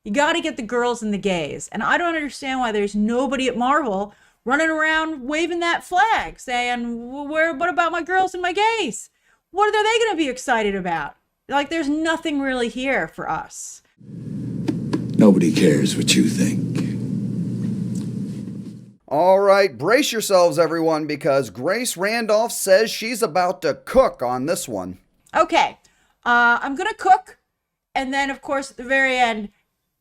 You got to get the girls and the gays. And I don't understand why there's nobody at Marvel running around waving that flag saying, what about my girls and my gays? What are they going to be excited about? Like, there's nothing really here for us. Nobody cares what you think. All right, brace yourselves, everyone, because Grace Randolph says she's about to cook on this one. Okay, I'm going to cook. And then, of course, at the very end,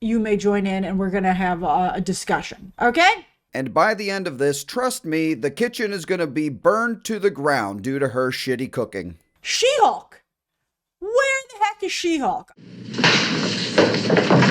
you may join in and we're going to have a discussion. Okay? And by the end of this, trust me, the kitchen is going to be burned to the ground due to her shitty cooking. She-Hulk. Where the heck is She-Hulk?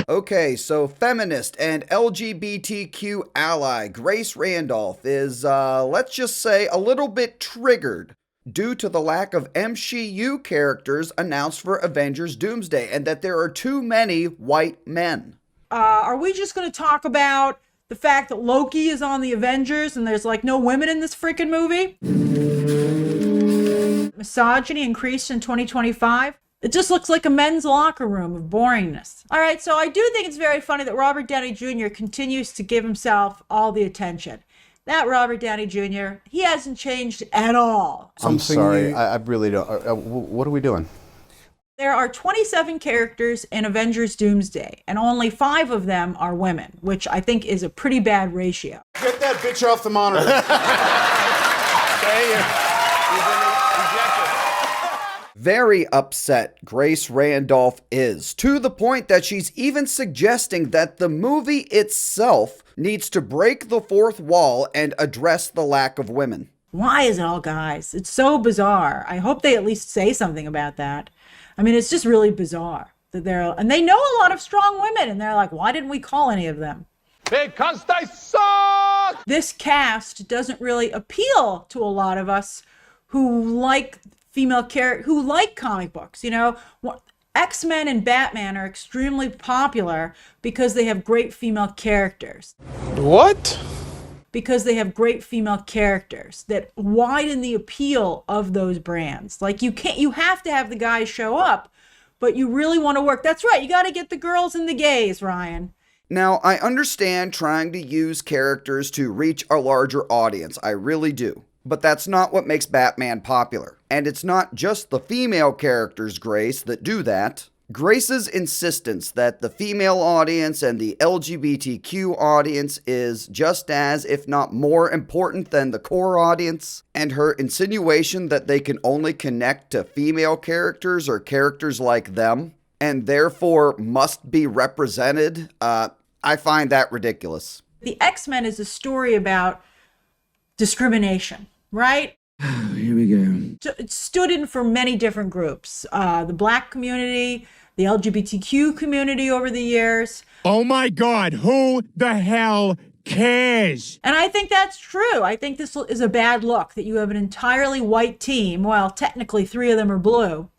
Okay, so feminist and LGBTQ ally Grace Randolph is, let's just say, a little bit triggered due to the lack of MCU characters announced for Avengers Doomsday and that there are too many white men. Are we just going to talk about the fact that Loki is on the Avengers and there's like no women in this freaking movie? Misogyny increased in 2025. It just looks like a men's locker room of boringness. All right, so I do think it's very funny that Robert Downey Jr. continues to give himself all the attention. That Robert Downey Jr., he hasn't changed at all. I'm sorry, I really don't. What are we doing? There are 27 characters in Avengers Doomsday, and only 5 of them are women, which I think is a pretty bad ratio. Get that bitch off the monitor. Very upset Grace Randolph is, to the point that she's even suggesting that the movie itself needs to break the fourth wall and address the lack of women. Why is it all guys? It's so bizarre. I hope they at least say something about that. I mean, it's just really bizarre that and they know a lot of strong women, and they're like, why didn't we call any of them? Because they suck! This cast doesn't really appeal to a lot of us who like female characters, who like comic books. You know, X-Men and Batman are extremely popular because they have great female characters. What? Because they have great female characters that widen the appeal of those brands. Like, you have to have the guys show up, but you really want to work. That's right. You got to get the girls and the gays, Ryan. Now, I understand trying to use characters to reach a larger audience. I really do. But that's not what makes Batman popular. And it's not just the female characters, Grace, that do that. Grace's insistence that the female audience and the LGBTQ audience is just as, if not more important than the core audience, and her insinuation that they can only connect to female characters or characters like them, and therefore must be represented, I find that ridiculous. The X-Men is a story about discrimination, right? Here we go. It stood in for many different groups. The Black community, the LGBTQ community over the years. Oh my God, who the hell cares? And I think that's true. I think this is a bad look that you have an entirely white team. Well, technically 3 of them are blue.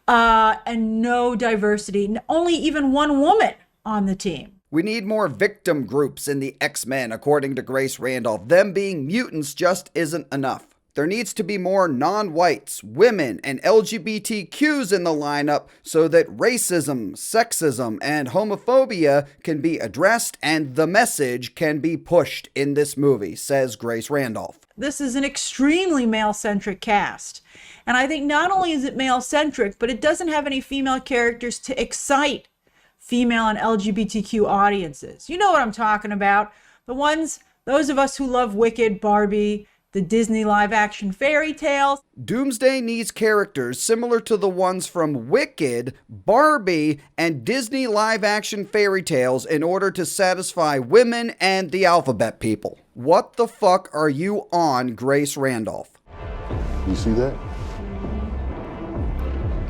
And no diversity, only even 1 woman on the team. We need more victim groups in the X-Men, according to Grace Randolph. Them being mutants just isn't enough. There needs to be more non-whites, women, and LGBTQs in the lineup so that racism, sexism, and homophobia can be addressed and the message can be pushed in this movie, says Grace Randolph. This is an extremely male-centric cast. And I think not only is it male-centric, but it doesn't have any female characters to excite female and LGBTQ audiences. You know what I'm talking about. Those of us who love Wicked, Barbie, the Disney live-action fairy tales. Doomsday needs characters similar to the ones from Wicked, Barbie, and Disney live-action fairy tales in order to satisfy women and the alphabet people. What the fuck are you on, Grace Randolph? You see that?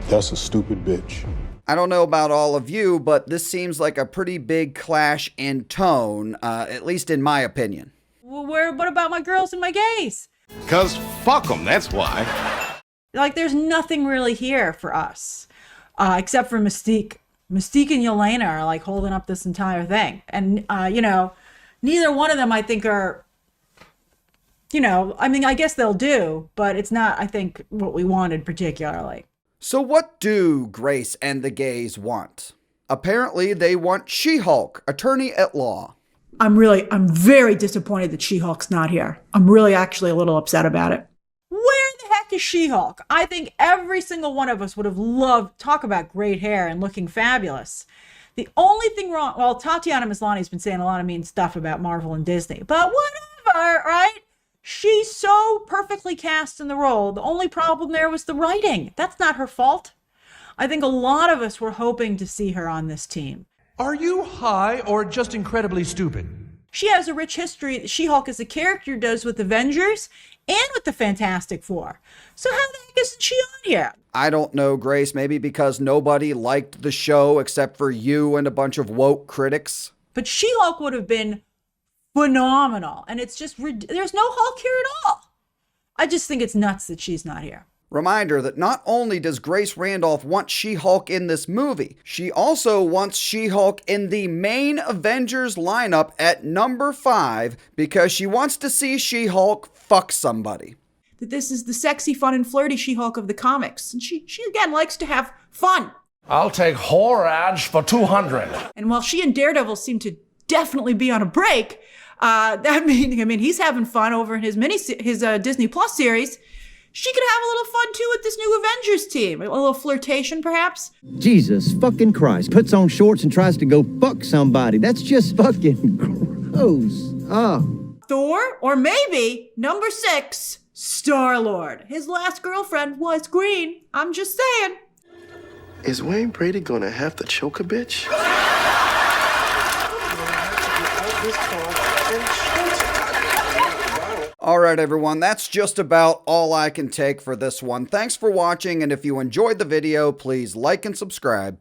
That's a stupid bitch. I don't know about all of you, but this seems like a pretty big clash in tone, at least in my opinion. Well, what about my girls and my gays? 'Cause fuck them, that's why. Like, there's nothing really here for us, except for Mystique. Mystique and Yelena are like holding up this entire thing. And, neither one of them I think are, I guess they'll do, but it's not, I think, what we wanted particularly. So what do Grace and the gays want? Apparently, they want She-Hulk, attorney at law. I'm very disappointed that She-Hulk's not here. I'm really actually a little upset about it. Where the heck is She-Hulk? I think every single one of us would have loved, talk about great hair and looking fabulous. The only thing wrong, well, Tatiana Maslany's been saying a lot of mean stuff about Marvel and Disney, but whatever, right? She's so perfectly cast in the role. The only problem there was the writing. That's not her fault. I think a lot of us were hoping to see her on this team. Are you high or just incredibly stupid? She has a rich history, She-Hulk as a character does, with Avengers and with the Fantastic Four. So how the heck isn't she on here? I don't know, Grace. Maybe because nobody liked the show except for you and a bunch of woke critics. But She-Hulk would have been phenomenal. And it's just, there's no Hulk here at all. I just think it's nuts that she's not here. Reminder that not only does Grace Randolph want She-Hulk in this movie, she also wants She-Hulk in the main Avengers lineup at number 5 because she wants to see She-Hulk fuck somebody. That this is the sexy, fun, and flirty She-Hulk of the comics. And she again likes to have fun. I'll take Horage for 200. And while she and Daredevil seem to definitely be on a break, he's having fun over in his Disney Plus series. She could have a little fun too with this new Avengers team. A little flirtation, perhaps. Jesus fucking Christ. Puts on shorts and tries to go fuck somebody. That's just fucking gross. Thor, or maybe number 6, Star-Lord. His last girlfriend was green. I'm just saying. Is Wayne Brady gonna have to choke a bitch? All right, everyone, that's just about all I can take for this one. Thanks for watching, and if you enjoyed the video, please like and subscribe.